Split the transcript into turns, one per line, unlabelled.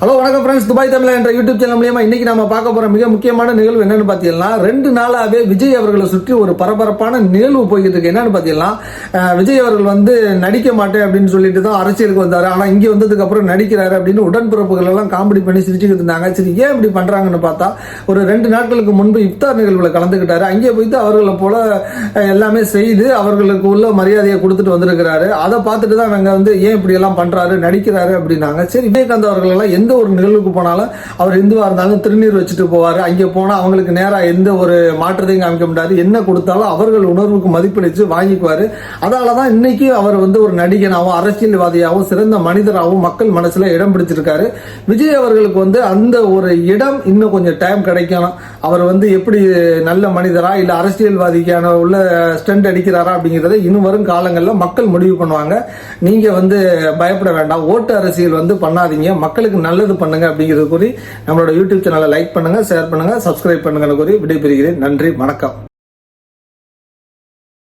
Hello வணக்கம் friends, Dubai தமிழா என்ற YouTube channel மூலமா இன்னைக்கு நம்ம பார்க்க போற மிக முக்கியமான நிகழ்வு என்னன்னு பாத்தீங்கன்னா, 2 நாளாவே விஜய் அவர்களை சுற்றி ஒரு பரபரப்பான நிகழ்வு போய்கிட்டு இருக்கு. என்னன்னு பாத்தீங்கன்னா, விஜய் அவர்கள் நடிக்க மாட்டேன் அப்படின்னு சொல்லிட்டு தான் அரசியலுக்கு வந்தாரு. ஆனா இங்க வந்ததுக்கு அப்புறம் நடிக்கிறாரு அப்படின்னு உடன்பிறப்புகள் எல்லாம் காமெடி பண்ணி சிரிச்சுக்கிட்டு இருந்தாங்க. சரி, ஏன் இப்படி பண்றாங்கன்னு பார்த்தா, ஒரு 2 நாட்களுக்கு முன்பு இஃப்தார் நிகழ்வுல கலந்துக்கிட்டாரு. அங்கே போயிட்டு அவர்களை போல எல்லாமே செய்து அவர்களுக்கு உள்ள மரியாதையை கொடுத்துட்டு வந்திருக்கிறாரு. அதை பார்த்துட்டு தான் அவங்க ஏன் இப்படி எல்லாம் பண்றாரு, நடிக்கிறாரு அப்படின்னாங்க. சரி, விஜயகாந்த் அவர்கள் எல்லாம் எந்த ஒரு நிகழ்வுக்கு போனாலும் அவர் இந்துவா இருந்தாலும் திருநீர் வச்சுட்டு போவாரு. அங்கே போனா அவங்களுக்கு நேரா எந்த ஒரு மாற்றத்தையும் காமிக்க முடியாது. என்ன கொடுத்தாலும் அவர்கள் உணர்வுக்கு மதிப்பளிச்சு வாங்கிக்குவாரு. அதனாலதான் இன்னைக்கு அவர் ஒரு நடிகனாகவும் அரசியல்வாதியாகவும் சிறந்த மனிதராகவும் மக்கள் மனசுல இடம் பிடிச்சிருக்காரு. விஜய் அவர்களுக்கு அந்த ஒரு இடம் இன்னும் கொஞ்சம் டைம் கிடைக்கணும். அவர் எப்படி நல்ல மனிதரா இல்ல அரசியல்வாதிக்கான உள்ள ஸ்டண்ட் அடிக்கிறாரா அப்படிங்கறத இன்னும் வரும் காலங்கள்ல மக்கள் முடிவு பண்ணுவாங்க. நீங்க பயப்பட வேண்டாம், ஓட்டு அரசியல் பண்ணாதீங்க, மக்களுக்கு நல்லது பண்ணுங்க அப்படிங்கிறது கூறி நம்மளோட யூடியூப் சேனலை லைக் பண்ணுங்க, ஷேர் பண்ணுங்க, சப்ஸ்கிரைப் பண்ணுங்க கூறி விடைபெறுகிறேன். நன்றி, வணக்கம்.